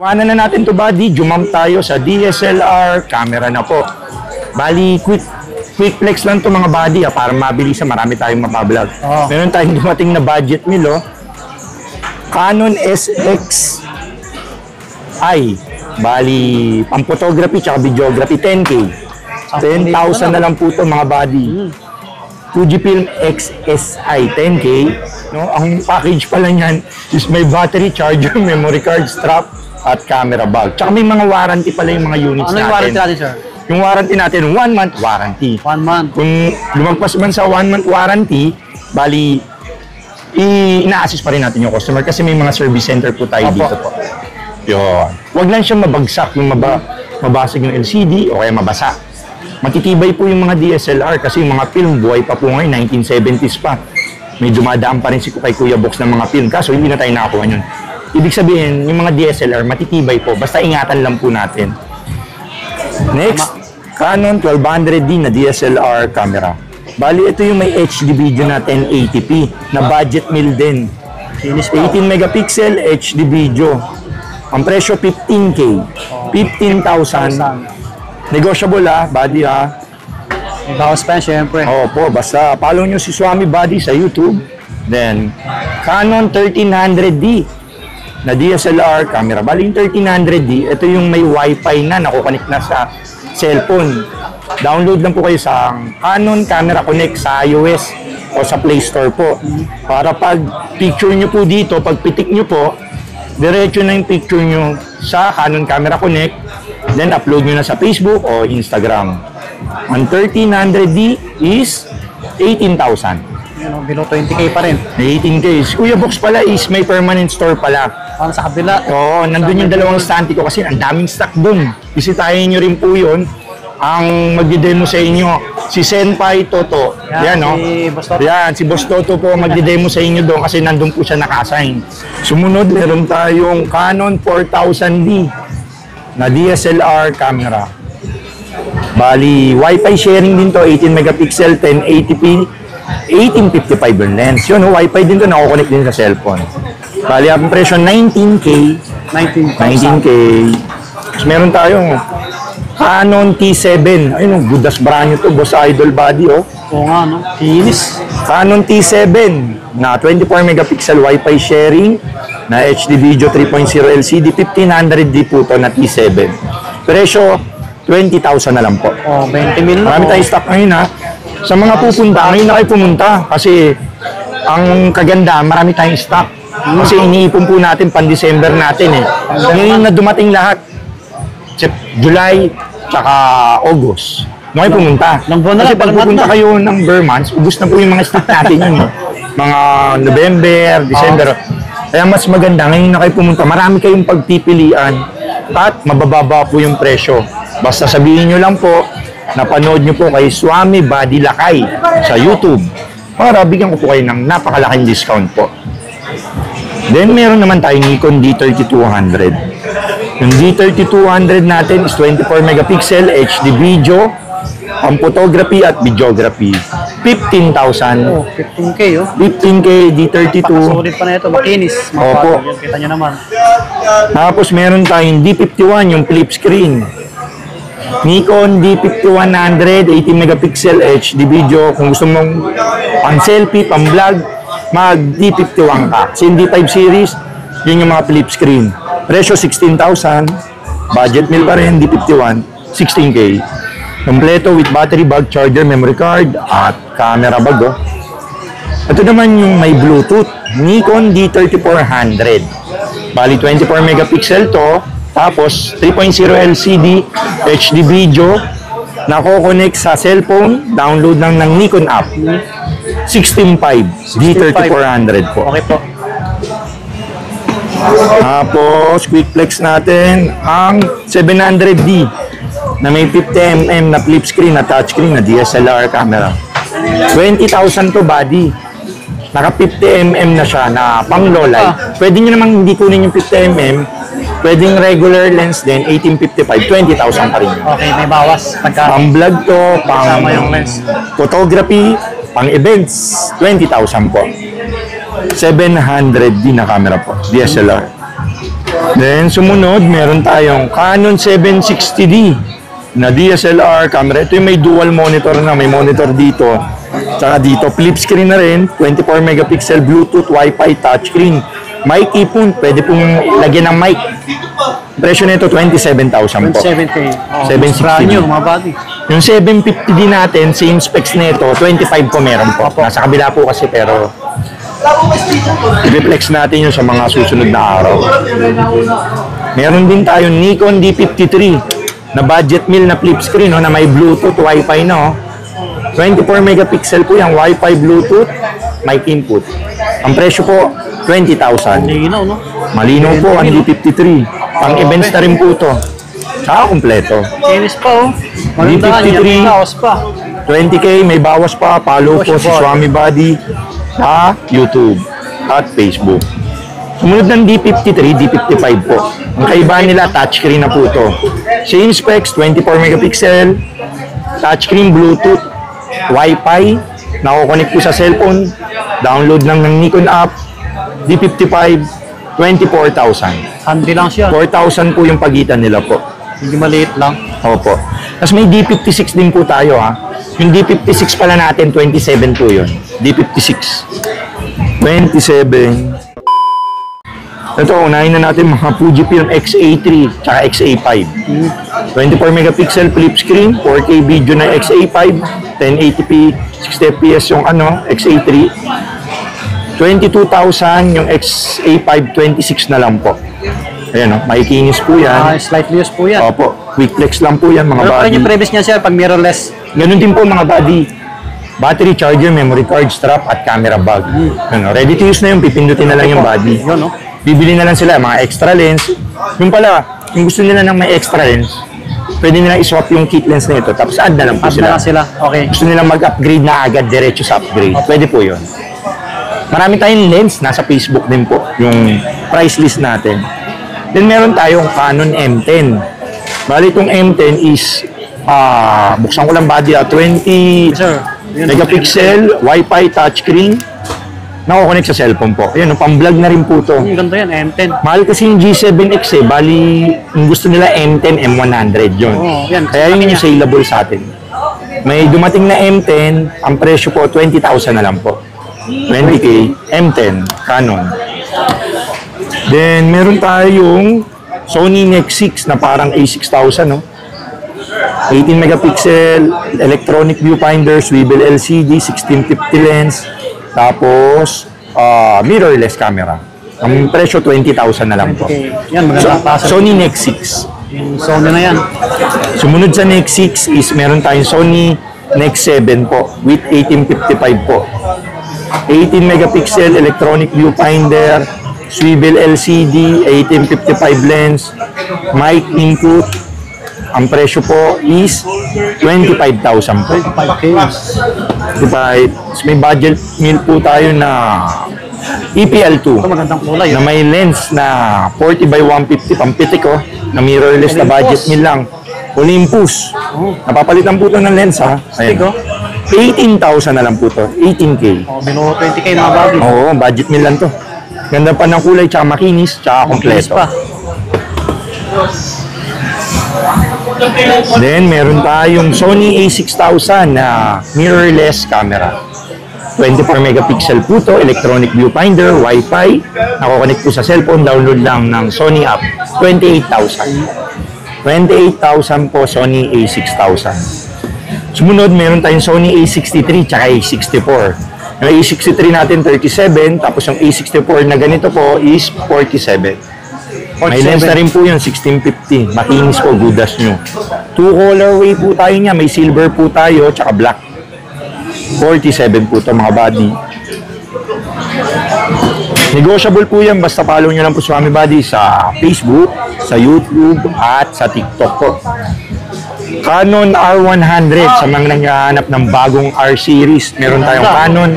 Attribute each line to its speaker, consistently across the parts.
Speaker 1: Kuhanan na natin to body, jumam tayo sa DSLR camera na po. Bali, quick flex lang to mga body para mabilisan, marami tayong mapablog. Meron tayong dumating na budget meal, Canon SX-I. Bali, pang photography tsaka videography, 10K. 10,000 na lang po to mga body. Fujifilm X-SI 10K. No? Ang package pala niyan is may battery, charger, memory card, strap, at camera bag. Tsaka may mga warranty pala yung mga units natin.
Speaker 2: Ano yung warranty natin, sir?
Speaker 1: Yung warranty natin, 1 month warranty.
Speaker 2: 1 month.
Speaker 1: Kung lumagpas man sa 1 month warranty, bali, ina-assist pa rin natin yung customer kasi may mga service center po tayo dito po. Yun. Huwag lang siya mabagsak, yung mabasag yung LCD o kaya mabasa. Matitibay po yung mga DSLR kasi yung mga film, buhay pa po ngayon, 1970s pa. May dumadaan pa rin kay Kuya Box ng mga film, kaso hindi na tayo nakakuha yun. Ibig sabihin, yung mga DSLR, matitibay po. Basta ingatan lang po natin. Next, Canon 1200D na DSLR camera. Bali, ito yung may HD video na 1080p na budget meal din. 18 megapixel HD video. Ang presyo, 15K. 15,000. Negotiable body
Speaker 2: May bawas pa yan, syempre.
Speaker 1: Opo, basta follow nyo si Swami Body sa YouTube. Then, Canon 1300D na DSLR camera. Bali yung 1300D, ito yung may wifi na nakukonect na sa cellphone. Download lang po kayo sa Canon Camera Connect sa iOS o sa Play Store po. Para pag picture nyo po dito, pag pitik nyo po, diretso na yung picture nyo sa Canon Camera Connect, then upload nyo na sa Facebook o Instagram. Ang 1300D is 18,000.
Speaker 2: Below 20K pa rin.
Speaker 1: 18K. Kuya Box pala is may permanent store pala.
Speaker 2: Sa kabila.
Speaker 1: Oo, nandun yung dalawang stante ko kasi ang daming stock dun. Bisitahin nyo rin po yun. Ang magdi-demo sa inyo, si Senpai Toto. Yan,
Speaker 2: si Boss Toto.
Speaker 1: Yan, si Boss Toto po magdi-demo sa inyo doon kasi nandun po siya naka-assign. Sumunod, meron tayong Canon 4000D na DSLR camera. Bali, Wi-Fi sharing din to, 18 megapixel, 1080p, 1855 yung lens. Yun, Wi-Fi din to, nako-connect din sa cellphone. Bali, ang presyo 19K. 19K. Tapos meron tayong Canon T7. Ayun, good as brand nyo to, Boss Idol Body,
Speaker 2: Oo nga, no? Kinis.
Speaker 1: Canon T7 na 24 megapixel Wi-Fi sharing na HD video 3.0 LCD, 1500D po to na T7. Presyo, 20,000 na lang po.
Speaker 2: 20 mil.
Speaker 1: Marami tayong stock ngayon Sa mga pupunta, ngayon na kayo pumunta kasi ang kaganda, marami tayong stock. Kasi iniipon po natin pan-December natin Ngayon na dumating lahat. July, tsaka August. Noong kayo pumunta. Kasi pag pupunta kayo ng Burmans, ubus na po yung mga stock natin yun. Mga November, December. Kaya mas maganda, ngayon na kayo pumunta, marami kayong pagpipilian at mabababa po yung presyo. Basta sabihin nyo lang po, napanood nyo po kay Swami Body Lakay sa YouTube. Para bigyan ko po kayo ng napakalaking discount po. Then meron naman tayong Nikon D3200. Yung D3200 natin is 24 megapixel HD video, ang photography at videography. 15,000.
Speaker 2: 15K
Speaker 1: 15K D32.
Speaker 2: Sulit pa na ito, makinis.
Speaker 1: Opo.
Speaker 2: Kita nyo naman.
Speaker 1: Tapos meron tayong D51, yung flip screen. Nikon D5100, 18 megapixel HD video. Kung gusto mong pang selfie, pang vlog, mag D51 ka. Kasi yung D5 series, yun yung mga flip screen. Presyo 16,000. Budget meal pa rin, D51, 16K. Kompleto with battery bag, charger, memory card, at camera bag. Ito naman yung may Bluetooth. Nikon D3400. Bali, 24 megapixel to. Tapos, 3.0 LCD, HD video, nako-connect sa cellphone, download lang ng Nikon app. 16.5, D3400 po.
Speaker 2: Okay po.
Speaker 1: Tapos, quick flex natin ang 700D na may 50mm na flip screen na touchscreen na DSLR camera. 20,000 to body. Naka 50mm na siya na pang low light. Pwede nyo namang hindi kunin yung 50mm. Pwedeng regular lens din, 1855, 20,000 pa rin yun.
Speaker 2: Okay, may bawas. Pagka
Speaker 1: Pang vlog to, pang
Speaker 2: Kasama yung lens.
Speaker 1: photography, pang events, 20,000 po. 700D na camera po, DSLR. Then sumunod, meron tayong Canon 760D na DSLR camera. Ito yung may dual monitor na, may monitor dito. Tsaka dito, flip screen na rin, 24 megapixel, Bluetooth, Wi-Fi, touchscreen. Mic ipon, pwede pong lagyan ng mic. Presyo nito 27,000 po.
Speaker 2: 7K.
Speaker 1: 760.
Speaker 2: Brand new, mga buddy.
Speaker 1: Yung 750D natin, same specs nito, 25 po meron po. Nasa kabila po kasi pero i-reflex natin yun sa mga susunod na araw. Meron din tayo Nikon D53 na budget meal na flip screen na may Bluetooth, Wi-Fi na. 24 megapixel po yung Wi-Fi, Bluetooth, mic input. Ang presyo po, 20,000.
Speaker 2: Linaw, no?
Speaker 1: Malinaw po ang D53. Pang events na rin po ito. Tsaka kompleto.
Speaker 2: Kinis pa, oh. Maganda
Speaker 1: D53.
Speaker 2: yan. Bawas pa.
Speaker 1: 20K, may bawas pa. Follow po si Swami Buddy sa YouTube at Facebook. Sumunod ng D53, D55 po. Ang kaibahan nila, touchscreen na po ito. Same specs, 24 megapixel, touchscreen, Bluetooth, Wi-Fi, nako-connect po sa cellphone, download lang ng Nikon app, D55, 24,000.
Speaker 2: Handy lang siya.
Speaker 1: 4,000 po yung pagitan nila po.
Speaker 2: Hindi maliit lang.
Speaker 1: Opo. Tapos may D56 din po tayo ha. Yung D56 pala natin, 27 po yun. D56. 27. Ito, unahin na natin mga Fujifilm X-A3 tsaka X-A5. 24 megapixel flip screen, 4K video na X-A5, 1080p, 60 fps yung X-A3. 22,000 yung X-A5, 26 na lang po. Ayan o, makikinis po yan.
Speaker 2: Slightly used po yan.
Speaker 1: Opo, quick flex lang po yan mga
Speaker 2: Pero pa rin
Speaker 1: buddy.
Speaker 2: yung previous niya sir, pag mirrorless.
Speaker 1: Ganun din po mga buddy. Battery charger, memory card, strap, at camera bag. Ready to use na yung pipindutin na lang yung body.
Speaker 2: Yun, no?
Speaker 1: Bibili na lang sila mga extra lens. Yung pala, yung gusto nila ng may extra lens, pwede nila i-swap yung kit lens na ito, tapos add na lang po
Speaker 2: Add na
Speaker 1: sila.
Speaker 2: lang sila. Okay.
Speaker 1: Gusto nilang mag-upgrade na agad, diretso sa upgrade. Pwede po yun. Marami tayong lens, nasa Facebook din po, yung price list natin. Then meron tayong Canon M10. Bali itong M10 is, buksan ko lang body, 20
Speaker 2: Sir. Yun,
Speaker 1: megapixel, Wi-Fi, touchscreen, nako-connect sa cellphone po. Ayun, pang-vlog na rin po to.
Speaker 2: Ang ganda yan, M10.
Speaker 1: Mahal kasi yung G7X eh, bali yung gusto nila M10, M100 yun.
Speaker 2: Oo, yan.
Speaker 1: Kaya yun yung saleable sa atin. May dumating na M10, ang presyo po 20,000 na lang po. 20K, M10, Canon. Then meron tayong Sony Nex6 na parang A6000, no? 18 megapixel, electronic viewfinder, swivel LCD, 1650 lens, tapos mirrorless camera. Ang presyo 20,000 na lang po.
Speaker 2: Okay. Yan, maganda pa.
Speaker 1: Sony Nex6.
Speaker 2: Yung Sony na yan.
Speaker 1: Sumunod sa Nex6 is meron tayong Sony Nex7 po with 1855 po. 18 megapixel electronic viewfinder, swivel LCD, 1855 lens, mic input. Ang presyo po is 25,000 po.
Speaker 2: 5K.
Speaker 1: May budget meal po tayo na EPL2
Speaker 2: Ito magandang kulay.
Speaker 1: na may lens na 40 by 150 pampitik na mirrorless na budget meal lang. Olympus. Napapalitan po ito ng lens ha. Ayan. 18,000 na lang po ito. 18K.
Speaker 2: Oh, below 20K mga bagay.
Speaker 1: Oo, budget meal lang to. Ganda pa ng kulay, tsaka makinis, tsaka kompleto.
Speaker 2: pa.
Speaker 1: Then, meron tayong Sony A6000 na mirrorless camera. 24 megapixel po to, electronic viewfinder, Wi-Fi, nako-connect po sa cellphone, download lang ng Sony app. 28,000. 28,000 po Sony A6000. Sumunod, meron tayong Sony A63 tsaka A64. Yung A63 natin 37, tapos yung A64 na ganito po is 47. May lens na rin po yun, 1650. Makinis po, good as new. Two colorway po tayo niya. May silver po tayo, tsaka black. 47 po ito mga buddy. Negotiable po yan, basta follow nyo lang po Swami Buddy sa Facebook, sa YouTube, at sa TikTok po. Canon R100, sa mga naghahanap ng bagong R series. Meron tayong Canon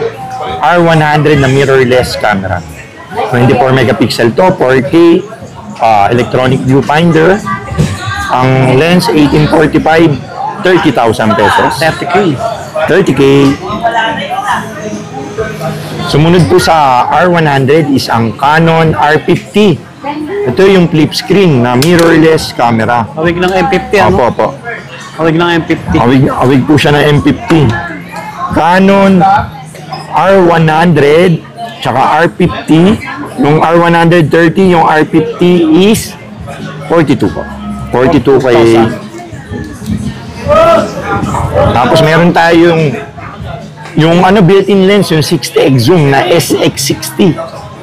Speaker 1: R100 na mirrorless camera. 24 megapixel to, 4K, electronic viewfinder. Ang lens, 1845, 30,000 pesos.
Speaker 2: 30K.
Speaker 1: 30K. Sumunod po sa R100 is ang Canon R50. Ito yung flip screen na mirrorless camera.
Speaker 2: Awig ng M50, ano?
Speaker 1: Opo.
Speaker 2: Awig ng M50.
Speaker 1: Awig po siya ng M50. Canon R100 tsaka R50. Yung R100 30, yung R50 is 42 po. 42 kay... Tapos meron tayong yung built-in lens, yung 60x zoom na SX60.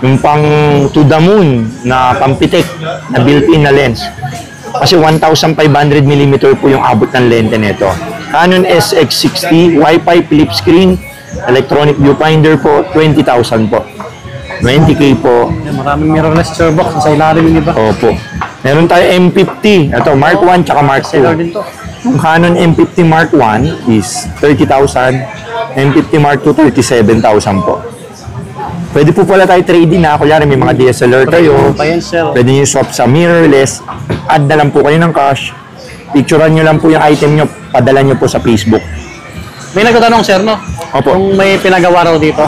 Speaker 1: Yung pang to the moon na pampitik na built-in na lens. Kasi 1,500mm po yung abot ng lente nito. Canon SX60, Wi-Fi flip screen, electronic viewfinder po, 20,000 po. 20K po.
Speaker 2: Maraming mirrorless box sa ilalim yung iba.
Speaker 1: Opo. Meron tayo M50. Ito, Mark 1 tsaka Mark 2.
Speaker 2: Seller din to.
Speaker 1: Yung Canon M50 Mark 1 is 30,000. M50 Mark 2, 37,000 po. Pwede po pala tayo trade-in na. Kunyari may mga DSLR kayo.
Speaker 2: Pa yan, sir.
Speaker 1: Pwede nyo swap sa mirrorless. Add na lang po kayo ng cash. Picturean nyo lang po yung item nyo. Padala nyo po sa Facebook.
Speaker 2: May nagtatanong, sir, no?
Speaker 1: Opo.
Speaker 2: Kung may pinagawa raw dito.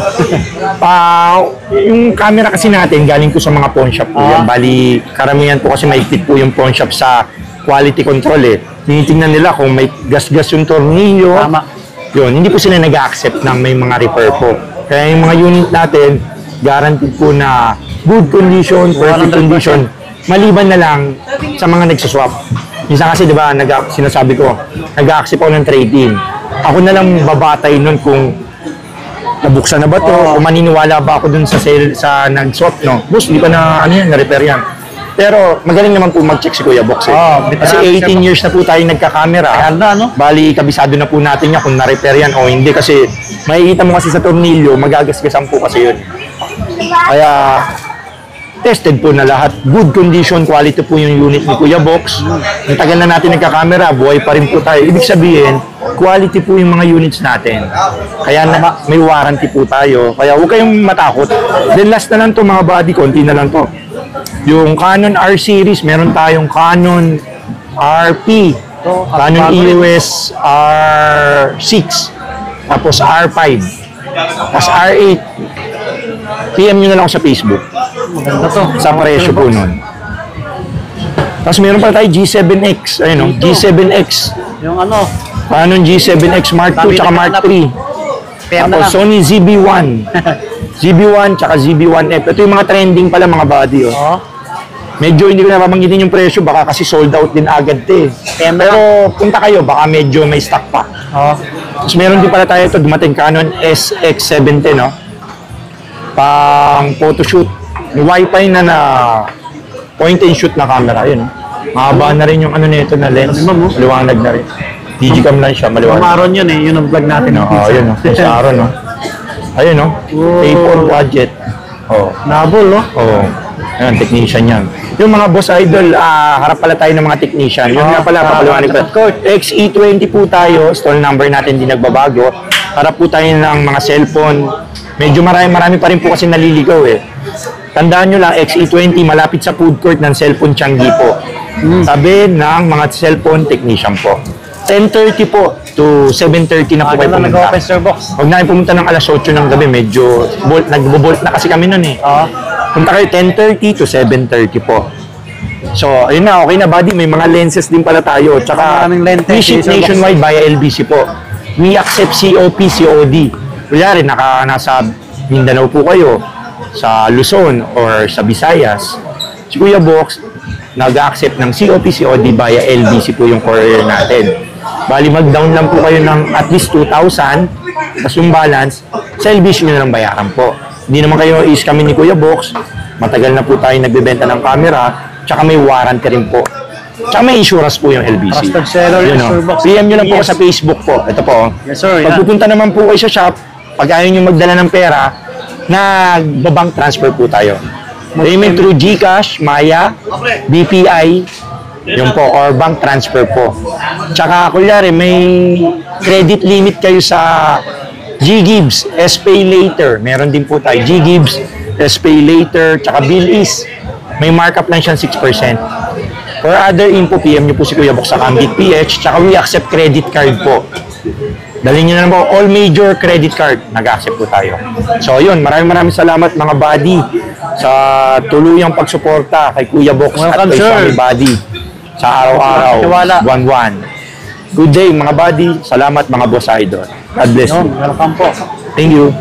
Speaker 1: Yung camera kasi natin, galing ko sa mga pawn shop po yan. Bali, karamihan po kasi maiktit po yung pawn shop sa quality control eh. Tinitingnan nila kung may gas-gas yung tornilyo.
Speaker 2: Tama.
Speaker 1: Yun, hindi po sila nag-accept ng may mga repair po. Kaya yung mga unit natin, guaranteed po na good condition, perfect
Speaker 2: 100%.
Speaker 1: condition. Maliban na lang sa mga nagsaswap. Minsan kasi, di ba, sinasabi ko, nag-accept ako ng trade-in. Ako na lang babatay nun kung nabuksan na ba to, o maniniwala ba ako dun sa nag-swap, no? Boss, di pa na-repair yan. Pero magaling naman po mag-check si Kuya Box eh. Kasi 18 years na po tayo nagkakamera.
Speaker 2: Kaya na, no?
Speaker 1: Bali, kabisado na po natin yan kung na-repair yan o hindi. Kasi makikita mo kasi sa tornilyo, magagasgasan po kasi yun. Kaya, tested po na lahat. Good condition, quality po yung unit ni Kuya Box. Ang tagal na natin nagkakamera, buhay pa rin po tayo. Ibig sabihin, quality po yung mga units natin. Kaya may warranty po tayo. Kaya huwag kayong matakot. Then last na lang to mga buddy, konti na lang to. Yung Canon R series, meron tayong Canon RP, Canon EOS R6, tapos R5, tapos R8. PM nyo na lang ako sa Facebook.
Speaker 2: Maganda to.
Speaker 1: Sa presyo po nun. Tapos meron pa tayo G7X. Ayun o, G7X.
Speaker 2: Yung ano,
Speaker 1: Canon G7X Mark II tsaka Mark III.
Speaker 2: PM na
Speaker 1: Tapos
Speaker 2: lang.
Speaker 1: Sony ZB-1. ZB-1 tsaka ZB-1F. Ito yung mga trending pala mga buddy. Oh.
Speaker 2: Oo.
Speaker 1: Medyo hindi ko na mabanggitin yung presyo. Baka kasi sold out din agad eh.
Speaker 2: PM na
Speaker 1: Pero punta kayo, baka medyo may stock pa.
Speaker 2: Oo.
Speaker 1: Tapos meron din pala tayo ito, dumating Canon SX70, no? Pang photoshoot. May Wi-Fi na point and shoot na camera. Yun, no? Mahaba na rin yung nito na lens. Maliwanag na rin. Digicam lang siya, maliwanag.
Speaker 2: Umaron yun eh, yun ang vlog natin.
Speaker 1: Oo, yun, no? Sa Aaron, no? Ayun, no? A4 budget. Oh.
Speaker 2: Nabol, no?
Speaker 1: Oo. Ayan, technician yan. Yung mga boss idol, harap pala tayo ng mga technician. Yun nga pala, papaliwanag pa. XE20 po tayo, stall number natin di nagbabago. Harap po tayo ng mga cellphone. Medyo marami pa rin po kasi naliligaw eh. Tandaan nyo lang, XE20, malapit sa food court ng cellphone Changi po. Tabi ng mga cellphone technician po. 10:30 po to 7:30 na po kayo pumunta.
Speaker 2: Nag-open store box.
Speaker 1: Huwag na kayo pumunta ng alas 8 ng gabi, medyo nagbo-bolt na kasi kami nun eh. Punta kayo 10:30 to 7:30 po. So, ayun na, okay na buddy, may mga lenses din pala tayo. Tsaka,
Speaker 2: Maraming lente,
Speaker 1: we ship
Speaker 2: laser box.
Speaker 1: nationwide via LBC po. We accept COP, COD. Kunyari, nasa Mindanao po kayo, sa Luzon or sa Visayas. Si Kuya Box, nag-accept ng COP, COD via LBC po yung courier natin. Bali, mag-down lang po kayo ng at least 2,000, tapos yung balance, sa LBC nyo na lang bayaran po. Hindi naman kayo is kami ni Kuya Box, matagal na po tayo nagbebenta ng camera, tsaka may warranty rin po. Tsaka may insurance po yung LBC.
Speaker 2: Trusted seller,
Speaker 1: Yun,
Speaker 2: insure
Speaker 1: no?
Speaker 2: box.
Speaker 1: PM nyo lang po
Speaker 2: Yes.
Speaker 1: sa Facebook po. Ito po.
Speaker 2: Yes, sir.
Speaker 1: Pag pupunta naman po kayo sa shop, pag ayaw nyo magdala ng pera, nagbabank transfer po tayo. Payment through GCash, Maya, BPI, yung po, or bank transfer po. Tsaka, kunyari, may credit limit kayo sa G-Gibbs, S-Pay Later. Meron din po tayo. G-Gibbs, S-Pay Later, tsaka Bill-Is. May markup lang siyang 6%. For other info, PM nyo po si Kuya Bok sa Cambit PH, tsaka we accept credit card po. Dalhin nyo na po, all major credit card, nag-accept po tayo. So yun, maraming salamat mga buddy sa tuluyang pagsuporta kay Kuya Box at
Speaker 2: Welcome,
Speaker 1: kay
Speaker 2: sir.
Speaker 1: Sammy Buddy sa araw-araw,
Speaker 2: Tiwala.
Speaker 1: buwan-buwan. Good day mga buddy, salamat mga boss idol. God bless you.
Speaker 2: Welcome po.
Speaker 1: Thank you.